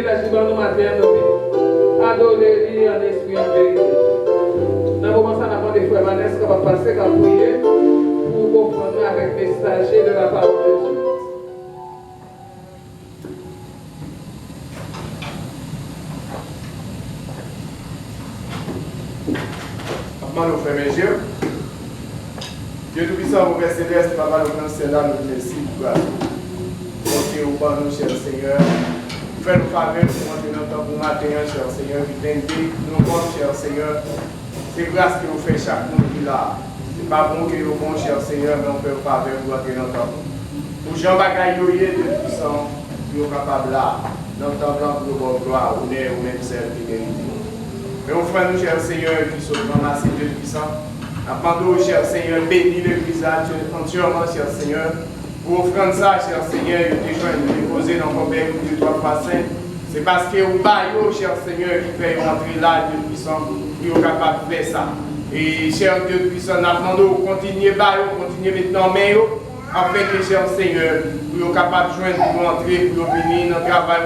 privilège de nous matin, adorer en esprit en vérité. Dans le moment où nous avons des frères Vanessa qui va passer à prier pour comprendre avec les messagers de la parole de Dieu. Nous frères mes yeux. Dieu Tout-Puissant, vous Père Céleste, Papa, nous pensons là, nous merci pour grâce. Comptez au bas, nous, cher Seigneur. Fais-nous faveur pour monter notre temps pour matin, cher Seigneur, qui t'indique, nous compte, cher Seigneur. C'est grâce que vous faites chaque monde qui est là. Ce n'est pas bon que vous bon, cher Seigneur, mais on fait faveur pour entrer dans notre temps. Pour Jean Bagayoye, Dieu Tout-Puissant, nous sommes capables là, dans le temps blanc pour nos gloire, honneur, ou même celle qui mérite. Mais on frère nous, cher Seigneur, qui sont ramassés, Dieu Puissant. Appendons, cher Seigneur, bénis le visage entièrement, cher Seigneur. Pour offrir ça, cher Seigneur, il te joint de déposer dans mon père, Dieu, toi, pas saint. C'est parce que vous baillez, cher Seigneur, qui fait rentrer là, Dieu Puissant, qui est capable de faire ça. Et, cher Dieu Puissant, appendons, continuez bailler, continuez maintenant, mais afin que, cher Seigneur, vous êtes capable de joindre pour entrer, pour venir dans le travail,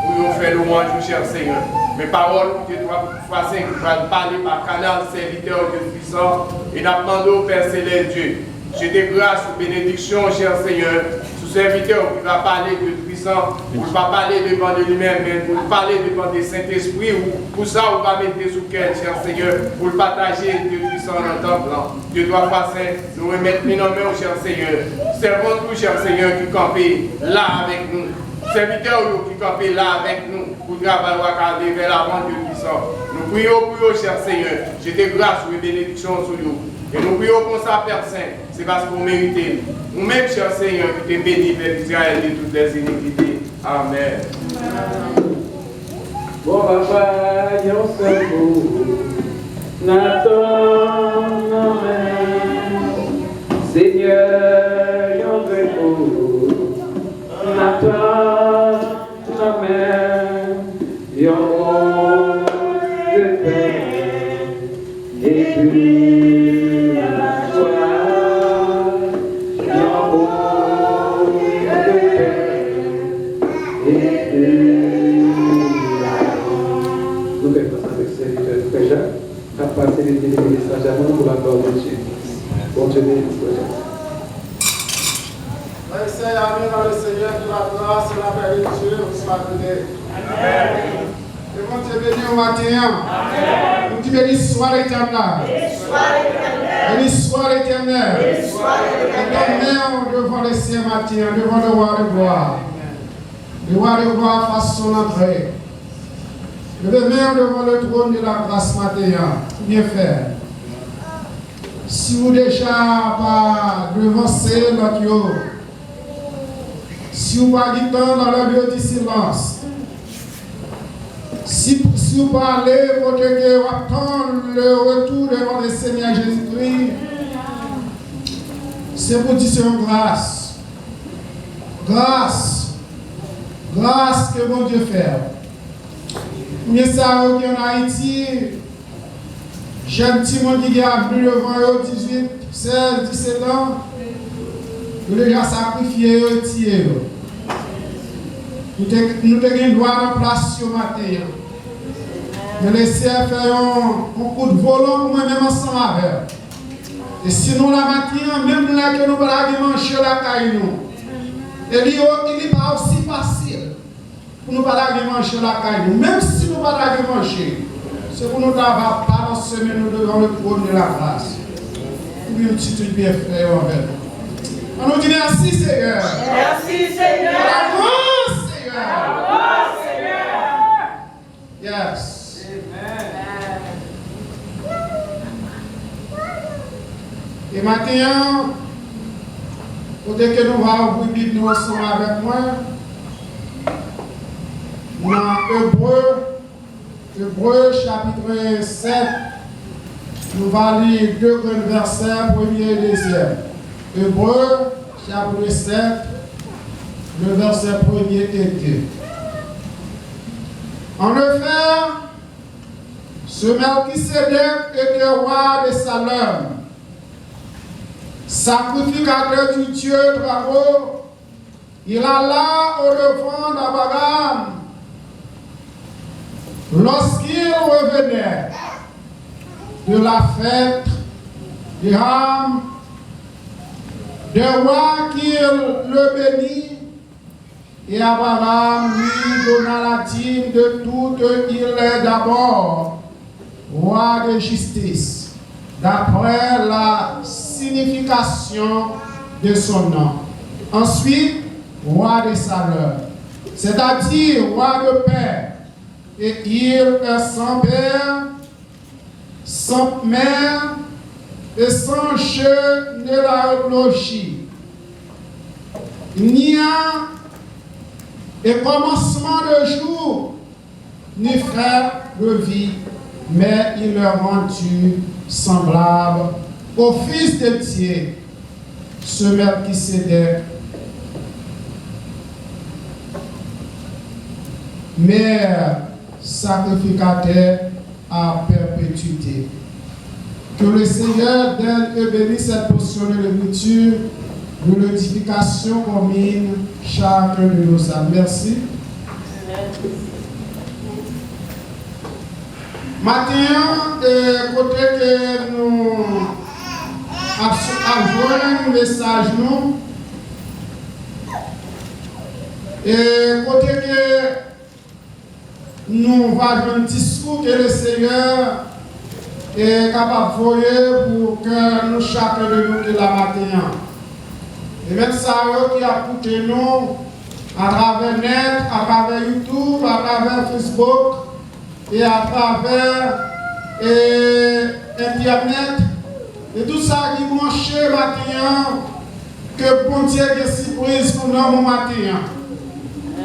pour faire le louange, cher Seigneur. Mes paroles, Dieu doit passer, qui va parler par canal, serviteur Dieu puissant, et n'attendons au Père Céleste Dieu. J'ai des grâces ou bénédictions, cher Seigneur, sous serviteur qui va parler Dieu puissant, pour ne pas parler devant de lui-même, mais pour parler devant des Saint-Esprit, ou pour ça, on va mettre sous cœur, cher Seigneur, pour le partager, Dieu puissant, dans le temple. Dieu doit passer, nous remettre les noms, cher Seigneur. Servons tout, cher Seigneur, qui campait là avec nous. Serviteurs qui campent là avec nous pour travailler à vers l'avant Dieu puissant. Nous prions pour vous, cher Seigneur. J'ai des grâces et des bénédictions sur vous. Et nous prions pour ça, Père Saint. C'est parce que vous méritez. Nous-mêmes, cher Seigneur, qui t'es béni, Père Israël, de toutes les iniquités. Amen. Bon, papa, yon se mou. Nathan, amen. Seigneur, yon se mou. Nathan, amen. Yon de paix. Et puis la joie. Yon de paix. Et puis nous faisons ça avec ces frères Jacques, à passer les messages à nous pour la gloire de Dieu. Bon Dieu bénisse, frère Jacques. Seigneur, dans le Seigneur de la grâce et la paix de Dieu, vous soit donné. Amen. Que mon Dieu bénisse au matin. Amen. Nous disons béni soit l'éternel. Béni soit l'éternel. Nous devant le ciel matin, devant le roi de gloire. Le roi de gloire fasse son entrée. Le même devant le trône de la grâce matin, bien faire. Si vous déjà pas devancé notre yo, si vous pas du temps dans le lieu du silence, si vous parlez pour que vous attendez le retour de notre Seigneur Jésus-Christ, c'est pour dire grâce. Grâce. Grâce que mon Dieu fait. Mais ça, en Haïti, jeune petit monde qui a venu devant eux, 18, 16, 17 ans, nous déjà sacrifié eux, tué eux. Nous avons une loi en place ce matin. Nous laissons faire un coup de volant pour moi-même ensemble avec. Et sinon, la matin, même là que nous allons manger la caille, et il n'est pas aussi facile pour nous aller manger la caille. Même si nous allons manger, c'est pour nous avoir balancer nous devant le trône de la grâce. Pour une petite bien fait envers nous. On nous dit merci Seigneur. Merci Seigneur. Bravo Seigneur. Bravo Seigneur. Yes. Amen. Et maintenant, dès que nous allons ouvrir la Bible nous ensemble avec moi, dans Hébreu chapitre 7, nous allons lire deux grands versets, premier et deuxième. Hébreu chapitre 7, le verset 1er et 2. En effet, ce Melchisédek était roi de Salem, sacrificateur du Dieu bravo. Il alla au devant d'Abraham lorsqu'il revenait de la fête des âmes, des rois qu'il le bénit, et Abraham lui donna la dîme de tout qu'il est d'abord roi de justice, d'après la signification de son nom. Ensuite, roi de saleur, c'est-à-dire roi de paix, et il est sans père, sans mère, et sans jeu de la logis. Ni un et commencement de jour, ni frère de vie, mais il est rendu semblable au Fils de Dieu, ce Melchisédek, mère sacrificateur à perpétuité. Que le Seigneur donne et bénisse cette portion de l'écriture de l'édification commune chacun de nos âmes. Merci. Maintenant, côté que nous avons un message, et côté que nous avons un discours que le Seigneur est capable de voyer pour que nous, chacun de nous, de la matin. Et même ça, qui a écouté nous à travers net, à travers YouTube, à travers Facebook et à travers Internet, et tout ça qui branche matin, que bon Dieu est surprise pour nous matin.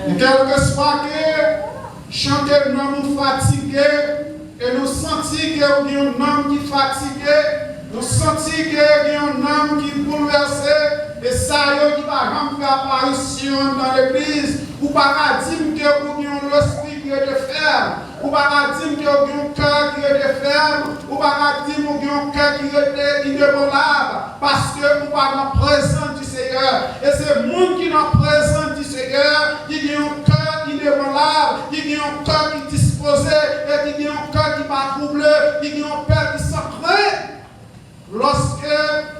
Et quel que soit que chanter nous fatigués, et nous sentons qu'il y a un homme qui est fatigué, nous sentons qu'il y a un homme qui est bouleversé, et ça qui va faire apparition dans l'église, ou pas dire que vous avez l'esprit qui est de fer, ou pas dire que vous avez un cœur qui est de fer, ou pas dire que vous avez un cœur qui est indémolable, parce que vous pas dans la présence du Seigneur. Et c'est le monde qui est dans la présence du Seigneur, qui a un cœur indémolable, qui a un cœur qui est disposé, et qui a un cœur qui va troubler, qui a un père qui s'ancre. Lorsque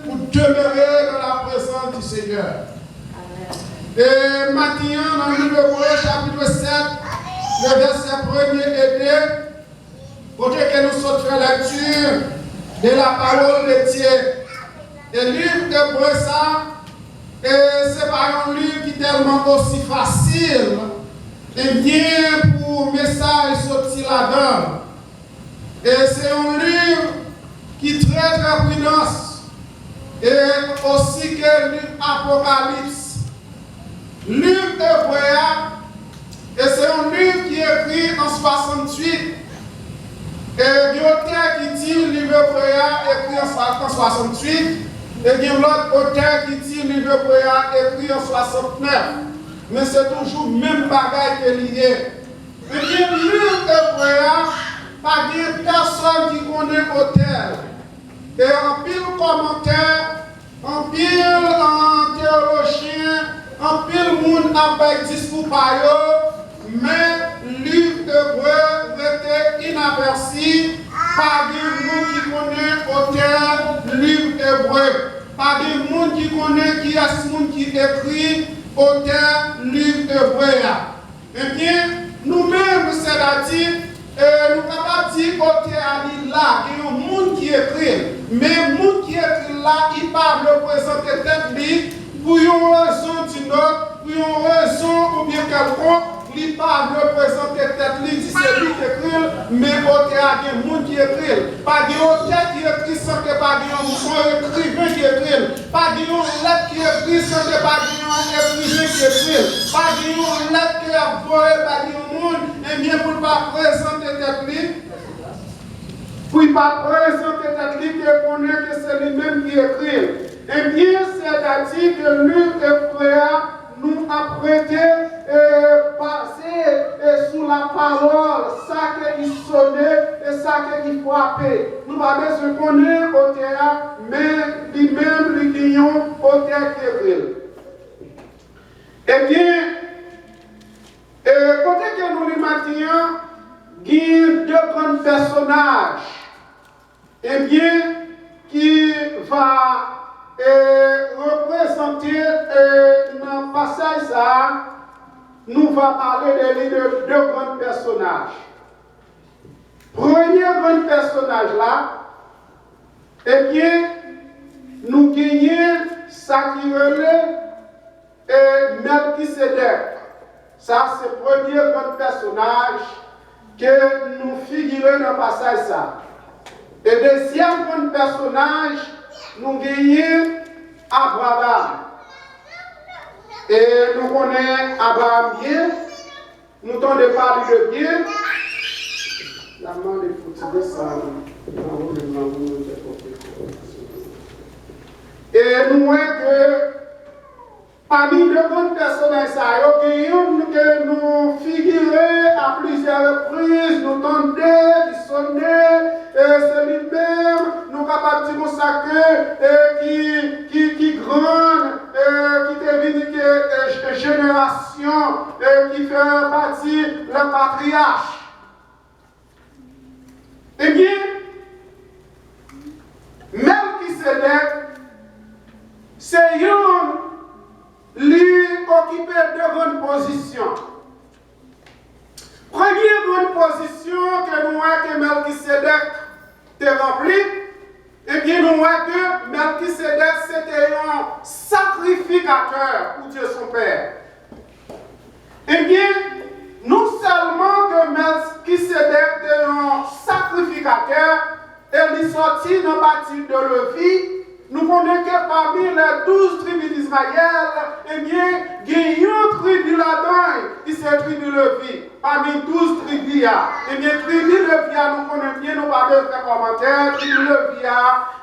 vous demeurez dans la présence du Seigneur. Amen. Et maintenant, dans le livre de Hébreux, chapitre 7, le verset 1er et 2, pour que nous sommes fait lecture de la parole de Dieu. Et le livre d'Hébreux, ça, c'est pas un livre qui est tellement aussi facile, et bien pour message sorti là-dedans. Et c'est un livre qui traite la prudence et aussi que le livre Apocalypse. Livre Hébreux, et c'est un livre qui est écrit en 68. Et il y a auteur qui dit le livre Hébreux écrit en 68. Et il y a l'autre auteur qui dit le livre Hébreux écrit en 69. Mais c'est toujours le même bagaille que lié. Et bien, le livre Hébreux, pas de personne qui connaît l'auteur. Et en pile commentaire, en pile en théologien, en pile monde avec discours par eux, mais le livre Hébreux était inaperçu par des gens qui connaissent l'auteur livre Hébreux, par des gens qui connaissent qui est ce monde qui écrit auteur livre Hébreux. Eh bien, nous-mêmes, c'est-à-dire, nous sommes capables de dire auteur là, il y a un monde qui écrit. Mais le monde qui est là, il parle représenter tête libre pour une raison d'une autre, pour une raison ou bien quelconque, il parle représenter tête libre, c'est lui qui écrit, mais auteur, il y a un monde qui écrit. Pas de auteur qui écrit sans que pas un écrivain qui écrit. Pas de lettre qui écrit sans que pas un écrivain qui écrit. Pas de lettre qui est envoyée par un monde, et bien pour ne pas présenter tête libre. Pour ne pas présenter tête libre, et connaître que c'est lui-même qui écrit. Eh bien, c'est-à-dire que lui et frère nous a prêté passer sous la parole, ça qui sonnait et ça qui frappait. Nous n'avons pas besoin de connaître au théâtre, mais lui-même, lui guillons au théâtre qui écrit. Eh bien, côté que nous lui maintenant, il y a deux grands personnages, eh bien, qui va représenter dans le passage ça, nous va parler de deux grands personnages. Premier grand personnage là, eh bien, nous gagnons ça qui relève Melchisedec. Ça, c'est le premier grand personnage que nous figurons dans le passage ça. Et deuxième grand personnage, nous gagnons Abraham. Et nous connaissons Abraham bien, nous tentons parler de bien. La main des foutus et nous voyons que parmi les grandes personnages, que nous figurons à plusieurs reprises, nous tentons, qui sonnaient, c'est lui-même, nous capables de dire ça qui grande, qui devient génération, qui fait partie le patriarche. Eh bien, Melchisedec, c'est lui occupé de grandes positions. Première grande position que nous voyons que Melchisedec est rempli, eh bien nous voyons que Melchisedec c'était un sacrificateur pour Dieu son Père. Eh bien, non seulement que Melchisedec était un sacrificateur, il est sorti dans la partie de Lévi. Nous connaissons que parmi les 12 tribus d'Israël, eh bien, il y a une tribu là-dedans, qui c'est la tribu de Lévi. Parmi 12 tribus, eh bien, tribu de Lévi, nous connaissons bien, nous parlons de commentaires, tribu de Lévi,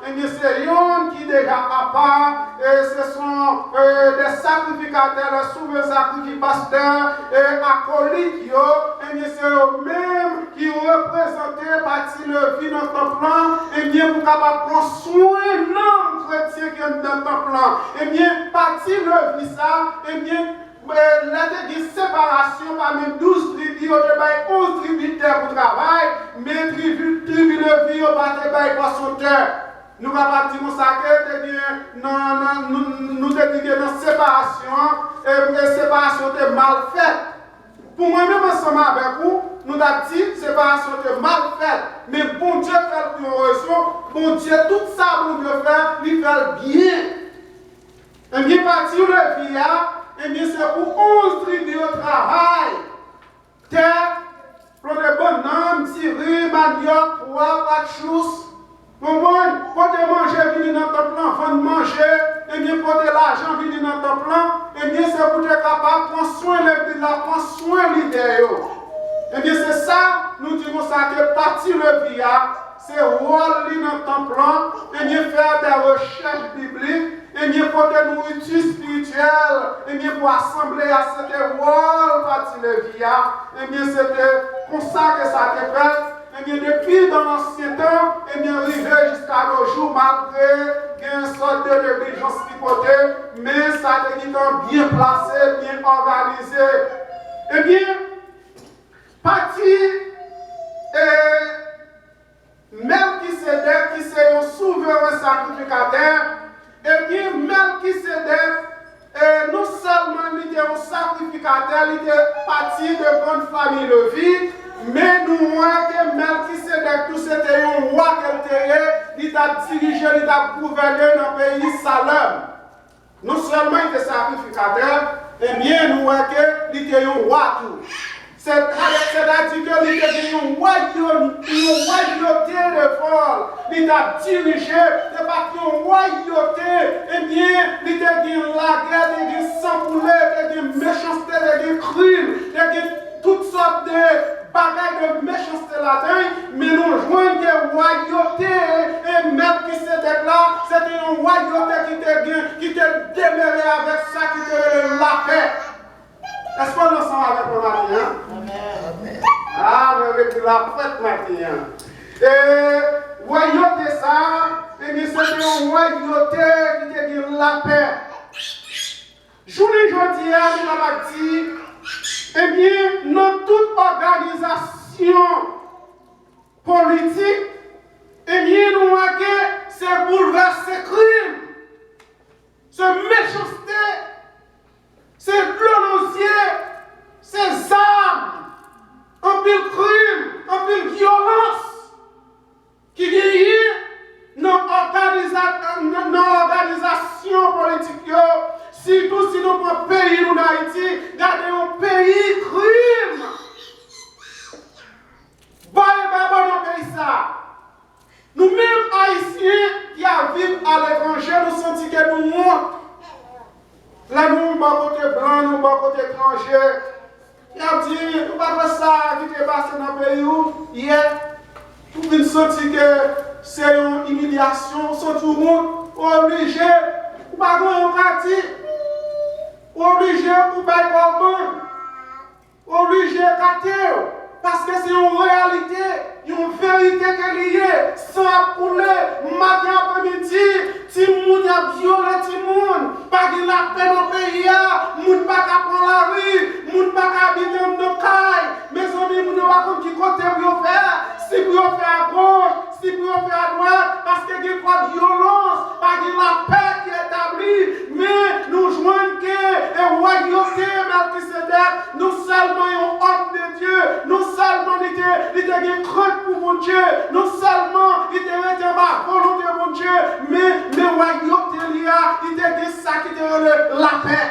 eh bien, c'est une qui déjà à part, ce sont des sacrificateurs, les souverains sacrificateurs, acolytes, eh bien, c'est eux-mêmes qui représentaient partie de Lévi dans le temple, eh bien, pour capable prendre soin de chrétien qui est dans le temple, eh bien, partie de ça, eh bien, là, il y a une séparation parmi 12 tribus, il y a 11 tribus de terre pour travail, mais tribu de vie, il y a pas son terre. Nous avons dit que nous avons dit que la séparation était mal faite. Pour moi-même, ensemble avec vous, nous avons dit que la séparation était mal faite. Mais bon Dieu fait une raison, bon Dieu, tout ça, bon Dieu fait, il fait bien. Et bien, partir de vie, et bien, c'est pour 11 tribus au travail. Terre, pour des bonhommes, tirer, manioc, pois, pachous. Pour manger, venir dans ton plan, avant de manger, et bien, pour de l'argent, venir dans ton plan, et bien, c'est pour être capable de prendre soin de la, prendre soin de l'idée. Et bien, c'est ça, nous disons ça, que partir le via, c'est rôle dans ton plan, et bien, faire des recherches bibliques, et bien, pour des nourritures spirituelles, et bien, pour assembler à cette rôle, partir le via, et bien, c'était comme ça que ça a été fait. Eh bien, depuis dans l'ancien temps, eh bien, arrivé jusqu'à nos jours, malgré une sorte de négligence hypothèse, mais ça a été bien placé, bien organisé. Eh bien, parti Melchisedec, qui c'est un souverain sacrificateur, eh bien, Melchisedec, non seulement il était un sacrificateur, il était parti de bonne famille de vie, mais nous voyons que Melchisedec, tout c'était un roi qu'il a dirigé, il a gouverné dans le pays Salem. Non seulement il était sacrificateur, eh bien nous voyons qu'il était un roi tout. C'est-à-dire qu'il était une royauté de vol. Il a dirigé, il pas une royauté, eh bien, il était la guerre, il était sang coulé, il était méchanceté, il était crime, il était toutes sortes de bagailles de méchanceté là-dedans, mais nous jouons des royautés, et même qui s'était là, c'était une royauté qui était démérée avec ça, qui était la paix. Est-ce qu'on est ensemble avec le matin? Amen. Ah, mais avec la fête matin. Et royauté ça, et bien c'était une royauté qui était la paix. Journée aujourd'hui, nous avons dit, eh bien, dans toute organisation politique, et bien nous marquer c'est bouleverser crime, ce méchanceté, ces clonosiers, ces armes, un pile crime, un pile violence qui gagne dans l'organisation politique, surtout si nous prenons pays en Haïti, gardez un pays crime. Bon, dans pays ça. Nous-mêmes Haïtiens qui vivent à l'étranger, nous sentons que nous montent. Là, nous, bon côté blanc, nous, bon côté étranger. Il a dit, nous pas faire ça qui est passé dans le pays où, hier, nous venons sentir que c'est une humiliation, nous sommes tout le monde obligés, nous pas de pratique, obligés pour pas être obligés de cater. Parce que c'est une réalité, une vérité qui est liée. Sans couler, matin après-midi, si moun a violé ti moun, pas de la paix dans le pays, moun pas qu'à prendre la rue, moun pas qu'à habiter dans le caille. Mes amis, moun ne va pas qui côté pour faire, si pour faire à gauche, si pour faire à droite, parce qu'il y a pas de violence, pas de la paix qui est établie. Mais nous joignons que la royauté Melchisedec, nous seulement un homme de Dieu, nous seulement il était crainte pour mon Dieu, non seulement il était ma volonté pour mon Dieu, mais royauté il était ça qui était la paix.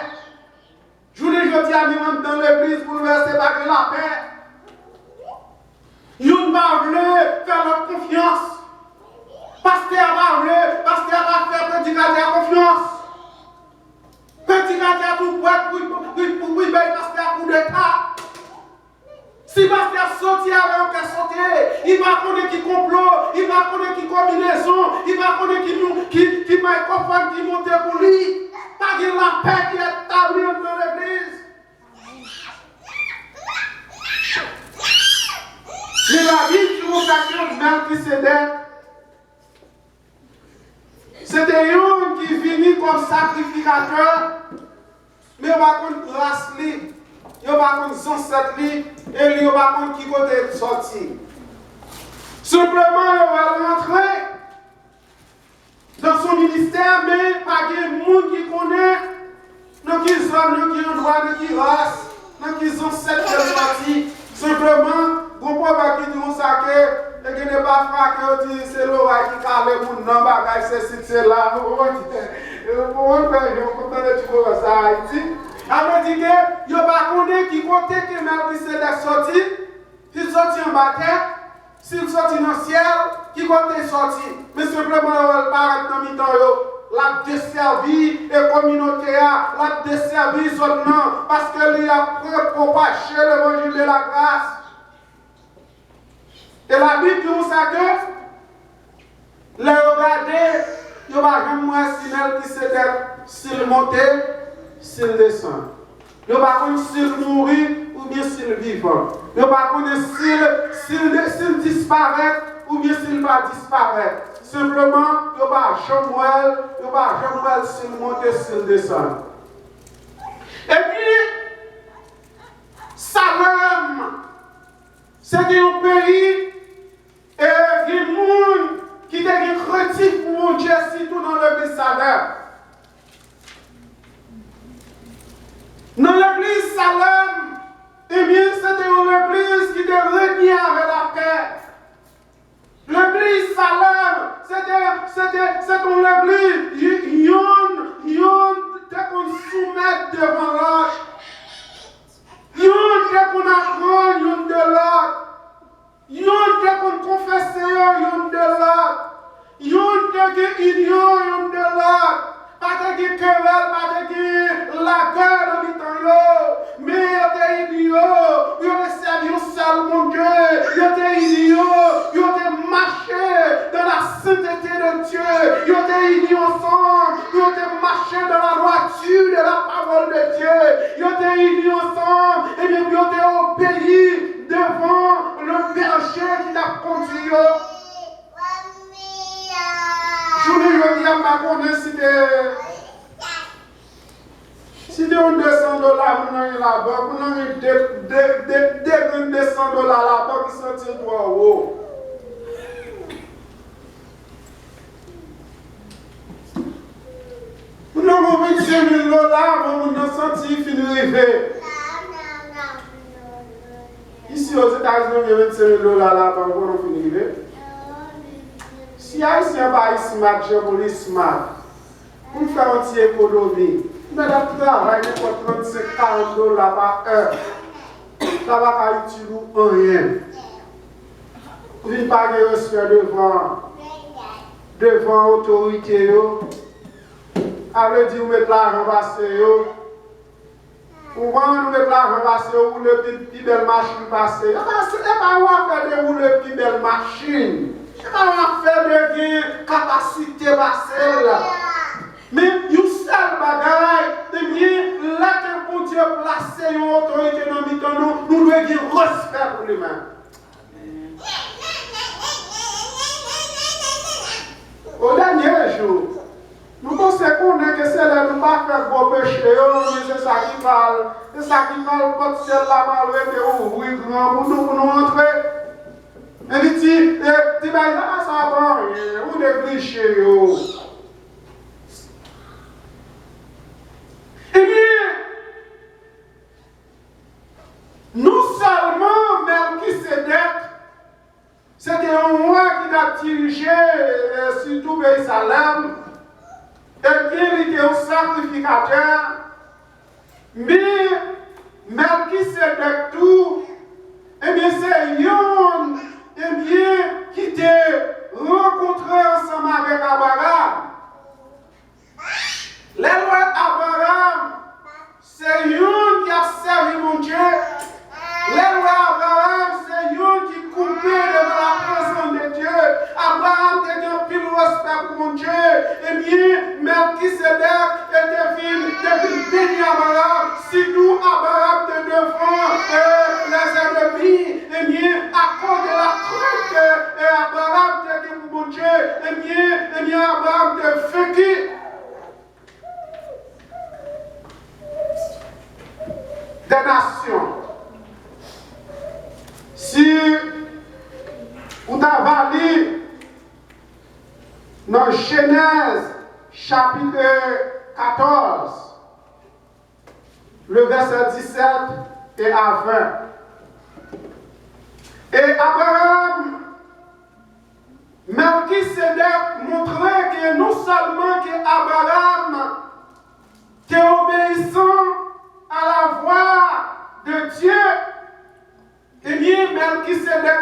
Je vous dis, je dis à nous dans l'église pour verser pas que la paix. Nous ne voulons faire notre confiance. Pasteur va faire prédicateur confiance. Prédicateur tout pour pasteur coup d'état. Si pasteur sorti avec un cas sauté, il va connaître qui complot, il va connaître qui combinaison, il va connaître qui microphone qui monte pour lui. Pas de la paix qui est établie dans l'église. Mais la vie qui vous accorde Melchisedec, c'était un qui finit comme sacrificateur, mais on va contre grâce libre. Il va contre son ancêtre et il va contre qui côté sorti. Simplement, il va rentrer dans son ministère, mais pas de monde qui connaît, non qui zone, non qui endroit, non qui race, non qui sont ancêtres qui sont sortis. Simplement, vous pouvez qui dit ça que et qui n'est pas frappé, c'est l'oreille qui calme pour nous, c'est là. Vous comprenez, tu vois ça, Haïti. Alors, dit que, il n'y a pas qui côté que Melchisedec sorti, s'il sorti en bas terre, s'il sorti dans le ciel, qui côté sorti. Mais simplement, on va parler dans le temps, la desservie et communauté, la desservie seulement, parce qu'il a propagé l'évangile de la grâce. Et la Bible dit ça que, les regarder, il n'y a pas vraiment si Melchisedec, s'il montait, s'il descend. Il n'y a pas s'il mourit ou bien s'il vivant. Il n'y a pas s'il disparaît ou bien s'il va disparaître. Simplement, il n'y a pas Jean-Noël s'il monte, s'il descend. Et puis, Salem, c'est un pays et des gens qui étaient chrétiens pour mon Dieu, surtout dans l'église Salem. Dans l'église Salem, eh bien, c'était une église qui était réunie avec la paix. L'église Salem, c'est une église, yon dès qu'on soumet devant l'autre. Yon dès qu'on apprend, yon de l'autre. Yon dès qu'on confesse, yon de l'autre. Yon dès qu'on ignore, yon de l'autre. Pas de querelle, pas de la guerre dans le temps, mais il y a des idiots, il y a des services seuls, mon Dieu, il y a des idiots, il y a des marchés dans la sainteté de Dieu, il y a des idiots ensemble, il y a des marchés dans la droiture de la parole de Dieu, il y a des idiots ensemble, et bien il y a des obéis devant le berger qui t'a conduit. Je ne veux pas connaître si on $200, on a là-bas, on a $200 là-bas qui sont 3 euros. avons 25 000 dollars, on a senti finir arriver. Ici aux États-Unis, on a 25 000 dollars là, par rapport à finir arriver. Si Haïtien va smart, je vous dis smart. Pour faire un petit économie, mais le travail de 35-40 dollars par heure, ça va pas utiliser rien. Vous ne pas de respect devant l'autorité. Avec dire, vous mettez l'argent passé. Ou quand vous mettez l'argent passé, vous mettez une petite belle machine passée. Et bien, on va faire de une petite belle machine. Et bien, on va faire de capacité passée. Mais une seule bagaille, eh bien, là que pour Dieu place une autorité dans nous, nous devons dire respect pour lui-même. Au dernier jour, nous pensons que c'est là nous pas faire beau péché, mais c'est ça qui parle. C'est ça qui parle, quand c'est là, mal ouvrir grand pour nous entrer. Et puis, tu vas dire, ça va rien, ou négliger. Eh bien, non seulement Melchisedec, c'était un roi qui a dirigé surtout Salem, et bien il était un sacrificateur, mais Melchisedec tout, eh bien c'est Yon, eh bien, qui était rencontré ensemble avec Abraham. Les lois d'Abraham, c'est Yon qui a servi mon Dieu. Les lois d'Abraham, c'est Yon qui coupait devant la présence de Dieu. Abraham était un pile respect pour mon Dieu. Eh bien, Melchisedec était béni Abraham. Si nous, Abraham, te devant les ennemis, eh bien, à cause de la crainte, Abraham était pour mon Dieu. Eh bien, Abraham te fait qui? Des nations. Si vous avez lu dans Genèse chapitre 14, le verset 17 et à 20. Et Abraham, Melchisedec montrait que non seulement que Abraham était obéissant à la voix de Dieu, eh bien, Melchisedec